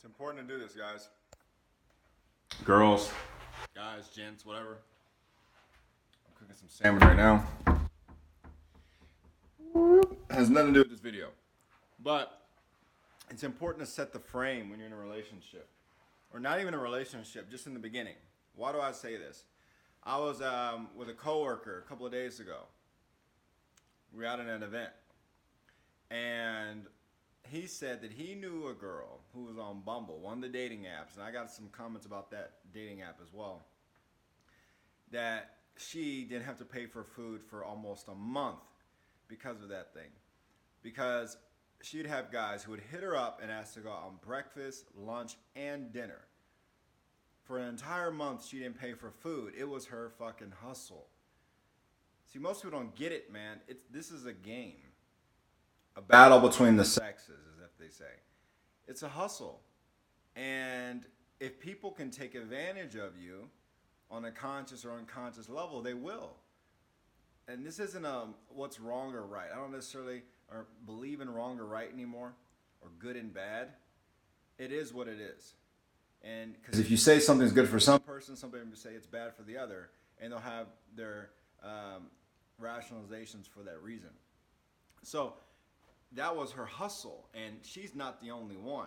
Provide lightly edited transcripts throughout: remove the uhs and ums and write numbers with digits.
It's important to do this, guys. Girls, guys, gents, whatever. I'm cooking some salmon right now. It has nothing to do with this video. But it's important to set the frame when you're in a relationship. Or not even a relationship, just in the beginning. Why do I say this? I was with a coworker a couple of days ago. We were out at an event. And he said that he knew a girl who was on Bumble, one of the dating apps, and I got some comments about that dating app as well, that she didn't have to pay for food for almost a month because of that thing. Because she'd have guys who would hit her up and ask to go out on breakfast, lunch, and dinner. For an entire month, she didn't pay for food. It was her fucking hustle. See, most people don't get it, man. This is a game. A battle between the sexes, as if they say. It's a hustle. And if people can take advantage of you on a conscious or unconscious level, they will. And this isn't what's wrong or right. I don't necessarily believe in wrong or right anymore, or good and bad. It is what it is. And because if you say something's good for some person, somebody will say it's bad for the other, and they'll have their rationalizations for that reason. So that was her hustle, and she's not the only one.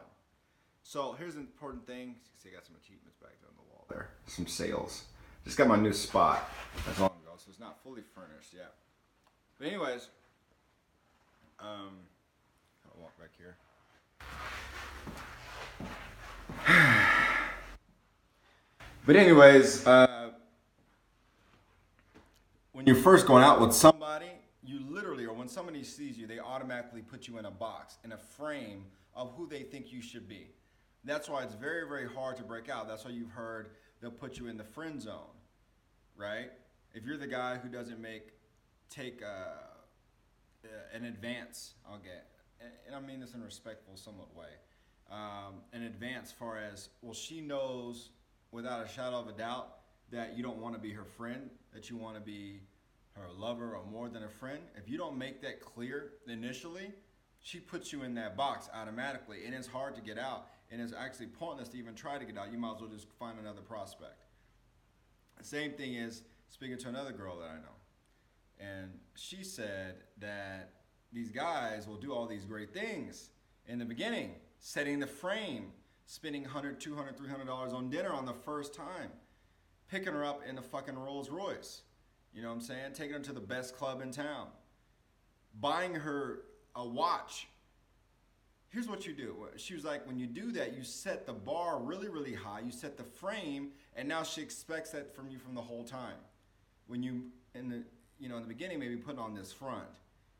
So here's an important thing. See, I got some achievements back there on the wall there. Some sales. Just got my new spot. That's long ago, so it's not fully furnished yet. But anyways, I'll walk back here. But anyways, when you're first going out with somebody, you literally, or when somebody sees you, they automatically put you in a box, in a frame of who they think you should be. That's why it's very, very hard to break out. That's why you've heard they'll put you in the friend zone, right? If you're the guy who doesn't take an advance, and I mean this in a respectful, somewhat way, an advance far as, well, she knows without a shadow of a doubt that you don't want to be her friend, that you want to be her lover or more than a friend. If you don't make that clear initially, she puts you in that box automatically, and it's hard to get out, and it's actually pointless to even try to get out. You might as well just find another prospect. The same thing is speaking to another girl that I know, and she said that these guys will do all these great things in the beginning, setting the frame, spending $100, $200, $300 on dinner on the first time, picking her up in a fucking Rolls Royce. You know what I'm saying? Taking her to the best club in town. Buying her a watch. Here's what you do. She was like, when you do that, you set the bar really, really high. You set the frame, and now she expects that from you from the whole time. When you, in the beginning, maybe put on this front,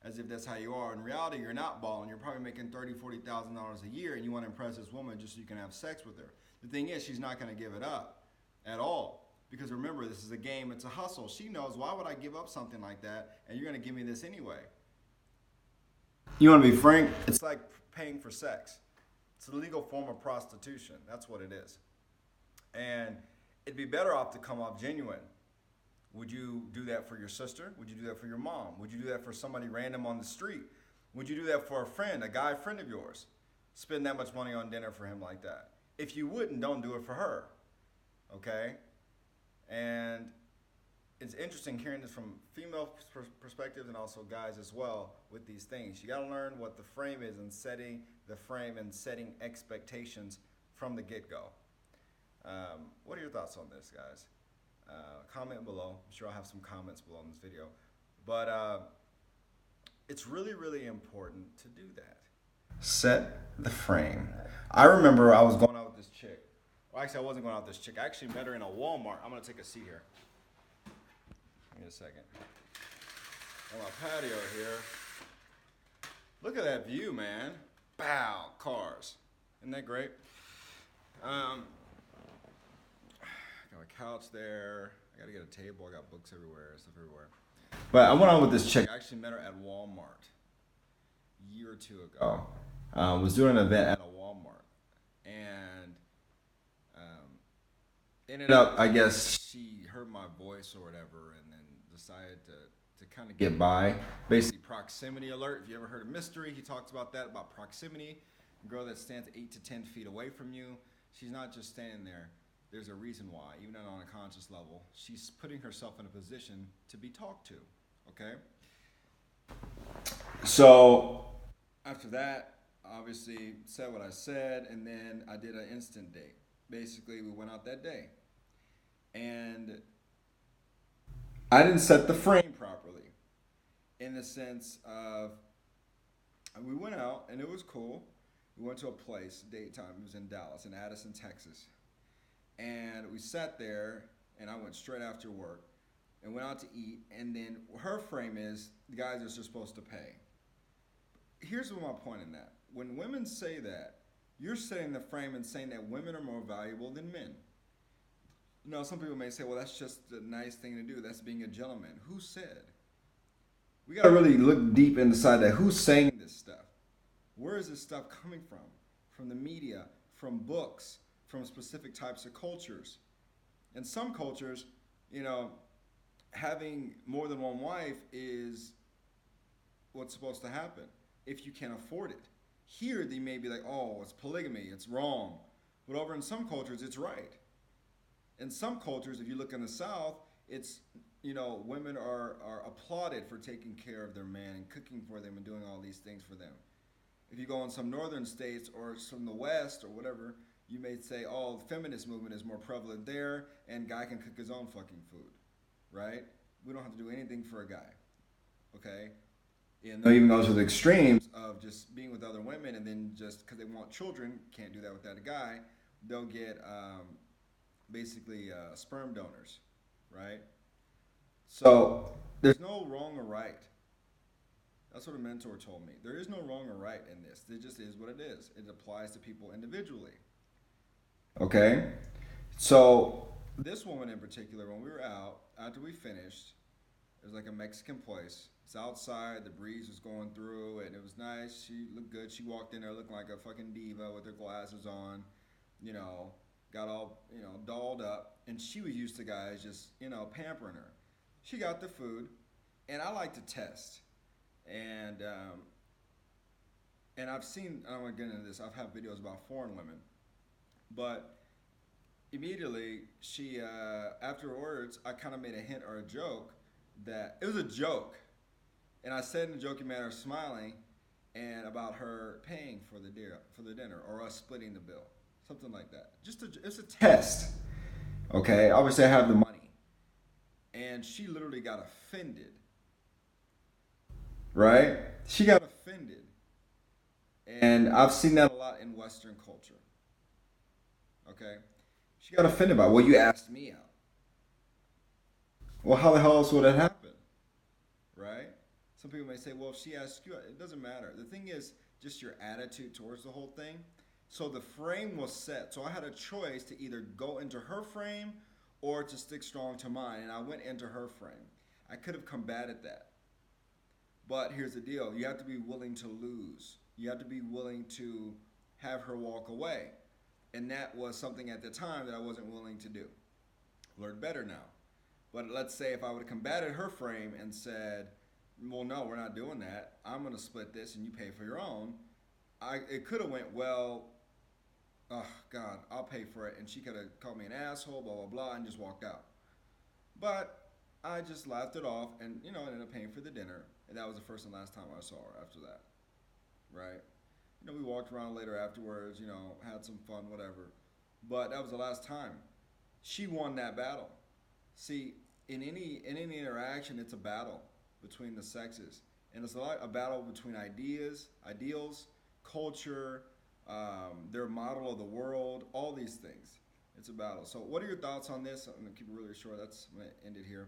as if that's how you are. In reality, you're not balling. You're probably making $30,000, $40,000 a year, and you want to impress this woman just so you can have sex with her. The thing is, she's not going to give it up at all. Because remember, this is a game, it's a hustle. She knows, why would I give up something like that, and you're going to give me this anyway? You want to be frank? It's like paying for sex. It's a legal form of prostitution. That's what it is. And it'd be better off to come off genuine. Would you do that for your sister? Would you do that for your mom? Would you do that for somebody random on the street? Would you do that for a friend, a guy friend of yours? Spend that much money on dinner for him like that. If you wouldn't, don't do it for her. Okay? And it's interesting hearing this from female perspectives and also guys as well with these things. You got to learn what the frame is and setting the frame and setting expectations from the get-go. What are your thoughts on this, guys? Comment below. I'm sure I'll have some comments below in this video. But it's really, really important to do that. Set the frame. I remember I was going out with this chick. Well, actually, I wasn't going out with this chick. I actually met her in a Walmart. I'm going to take a seat here. Give me a second. On my patio here. Look at that view, man. Bow, cars. Isn't that great? Got a couch there. I got to get a table. I got books everywhere, stuff everywhere. But I went out with this chick. I actually met her at Walmart a year or two ago. Was doing an event at a Walmart. And ended up, I guess, she heard my voice or whatever and then decided to kind of get by. Basically, proximity alert. If you ever heard of Mystery, he talks about that, about proximity. A girl that stands 8 to 10 feet away from you, she's not just standing there. There's a reason why, even on a conscious level. She's putting herself in a position to be talked to. Okay? So after that, obviously said what I said, and then I did an instant date. Basically, we went out that day. And I didn't set the frame properly in the sense of we went out and it was cool. We went to a place, daytime. It was in Dallas, in Addison, Texas. And we sat there, and I went straight after work and went out to eat. And then her frame is the guys are just supposed to pay. Here's my point in that. When women say that, you're setting the frame and saying that women are more valuable than men. You know, some people may say, well, that's just a nice thing to do. That's being a gentleman. Who said? We got to really look deep inside that. Who's saying this stuff? Where is this stuff coming from? From the media, from books, from specific types of cultures. In some cultures, you know, having more than one wife is what's supposed to happen if you can afford it. Here, they may be like, oh, it's polygamy, it's wrong. But over in some cultures, it's right. In some cultures, if you look in the South, it's, you know, women are applauded for taking care of their man and cooking for them and doing all these things for them. If you go in some northern states or from the West or whatever, you may say, oh, the feminist movement is more prevalent there and guy can cook his own fucking food, right? We don't have to do anything for a guy, okay? And they even goes to the extremes of just being with other women and then just because they want children, can't do that without a guy, they'll get basically sperm donors, right? So there's no wrong or right. That's what a mentor told me. There is no wrong or right in this. It just is what it is. It applies to people individually. Okay? So this woman in particular, when we were out, after we finished, it was like a Mexican place. It's outside, the breeze was going through, and it was nice. She looked good. She walked in there looking like a fucking diva with her glasses on, you know, got all, you know, dolled up. And she was used to guys just, you know, pampering her. She got the food, and I like to test. And I've seen, I don't want to get into this, I've had videos about foreign women. But immediately, she, afterwards, I kind of made a hint or a joke that, it was a joke. And I said in a joking manner, smiling, and about her paying for the dinner, or us splitting the bill. Something like that. It's a test. Okay, obviously I have the money. And she literally got offended. Right? She got offended. And I've seen that a lot in Western culture. Okay? She got offended by, well, you asked me out. Well, how the hell else would it happen? Right? Some people may say, well, if she asked you out, it doesn't matter. The thing is just your attitude towards the whole thing. So the frame was set. So I had a choice to either go into her frame or to stick strong to mine. And I went into her frame. I could have combated that. But here's the deal. You have to be willing to lose. You have to be willing to have her walk away. And that was something at the time that I wasn't willing to do. Learned better now. But let's say if I would have combated her frame and said, well, no, we're not doing that. I'm going to split this and you pay for your own. It could have went, well, oh, God, I'll pay for it. And she could have called me an asshole, blah, blah, blah, and just walked out. But I just laughed it off and, you know, ended up paying for the dinner. And that was the first and last time I saw her after that, right? You know, we walked around later afterwards, you know, had some fun, whatever. But that was the last time. She won that battle. See, in any interaction, it's a battle between the sexes. And it's a battle between ideals, culture, their model of the world, all these things. It's a battle. So what are your thoughts on this? I'm going to keep it really short. That's going to end it here.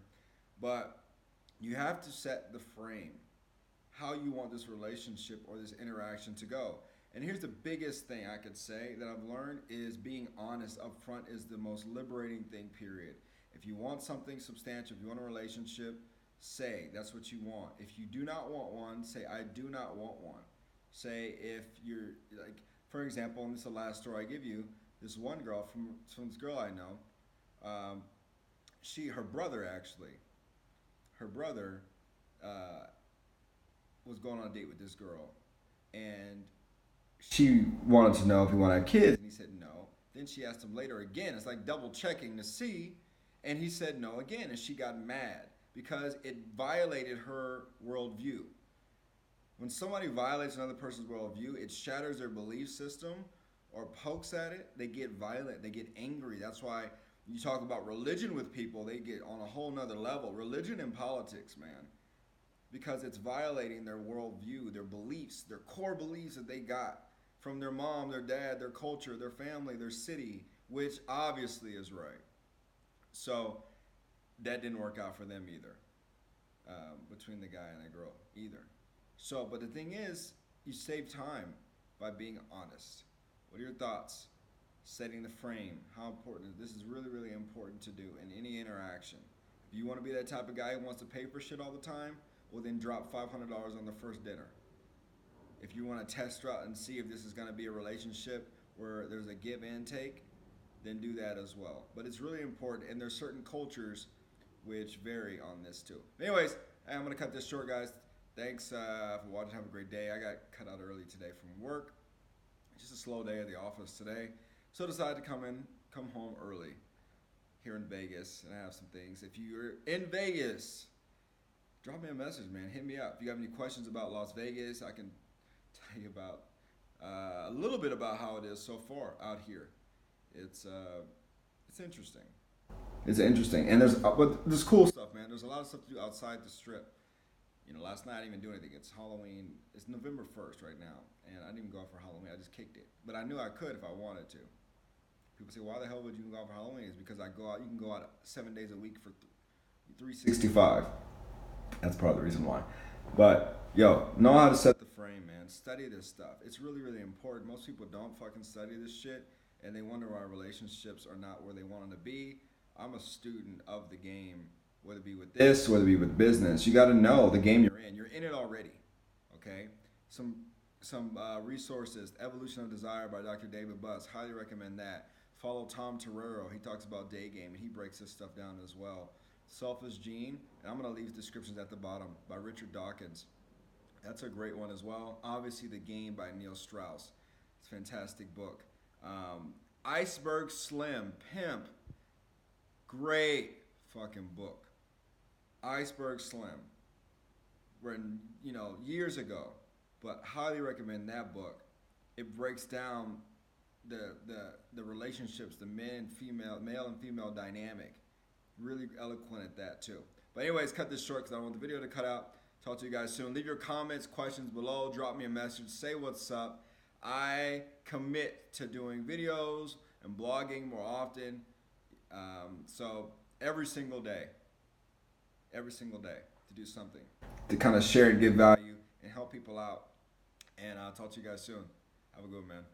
But you have to set the frame, how you want this relationship or this interaction to go. And here's the biggest thing I could say that I've learned is being honest up front is the most liberating thing, period. If you want something substantial, if you want a relationship, say that's what you want. If you do not want one, say I do not want one. Say if you're, like, for example, and this is the last story I give you, this one girl from this girl I know, her brother was going on a date with this girl, and she wanted to know if he wanted to have kids, and he said no. Then she asked him later again. It's like double checking to see, and he said no again, and she got mad because it violated her worldview. When somebody violates another person's worldview, it shatters their belief system or pokes at it. They get violent, they get angry. That's why you talk about religion with people, they get on a whole nother level. Religion and politics, man, because it's violating their worldview, their beliefs, their core beliefs that they got from their mom, their dad, their culture, their family, their city, which obviously is right. So that didn't work out for them either, between the guy and the girl either. So, but the thing is, you save time by being honest. What are your thoughts? Setting the frame. How important? This is really, really important to do in any interaction. If you want to be that type of guy who wants to pay for shit all the time, well then drop $500 on the first dinner. If you want to test out and see if this is going to be a relationship where there's a give and take, then do that as well. But it's really important, and there's certain cultures which vary on this too. Anyways, I'm going to cut this short, guys. Thanks for watching. Have a great day. I got cut out early today from work. Just a slow day at the office today. So decided to come home early here in Vegas, and I have some things. If you're in Vegas, drop me a message, man. Hit me up. If you have any questions about Las Vegas, I can tell you about a little bit about how it is so far out here. It's interesting. It's interesting, and there's cool stuff, man. There's a lot of stuff to do outside the strip. You know, last night I didn't even do anything. It's Halloween. It's November 1st right now, and I didn't even go out for Halloween. I just kicked it, but I knew I could if I wanted to. People say, "Why the hell would you go out for Halloween?" It's because I go out. You can go out 7 days a week for 365. That's part of the reason why. But yo, know how to set the frame, man. Study this stuff. It's really, really important. Most people don't fucking study this shit, and they wonder why relationships are not where they want them to be. I'm a student of the game, whether it be with this, whether it be with business. You got to know the game you're in. You're in it already. Okay. Some resources. Evolution of Desire by Dr. David Buss. Highly recommend that. Follow Tom Torero. He talks about day game, and he breaks this stuff down as well. Selfish Gene, and I'm going to leave descriptions at the bottom, by Richard Dawkins. That's a great one as well. Obviously, The Game by Neil Strauss. It's a fantastic book. Iceberg Slim, Pimp. Great fucking book. Iceberg Slim. Written, years ago. But highly recommend that book. It breaks down the relationships, the male and female dynamic. Really eloquent at that too. But anyways, cut this short because I don't want the video to cut out. Talk to you guys soon. Leave your comments, questions below. Drop me a message. Say what's up. I commit to doing videos and blogging more often. So every single day to do something to kind of share and give value and help people out. And I'll talk to you guys soon. Have a good one, man.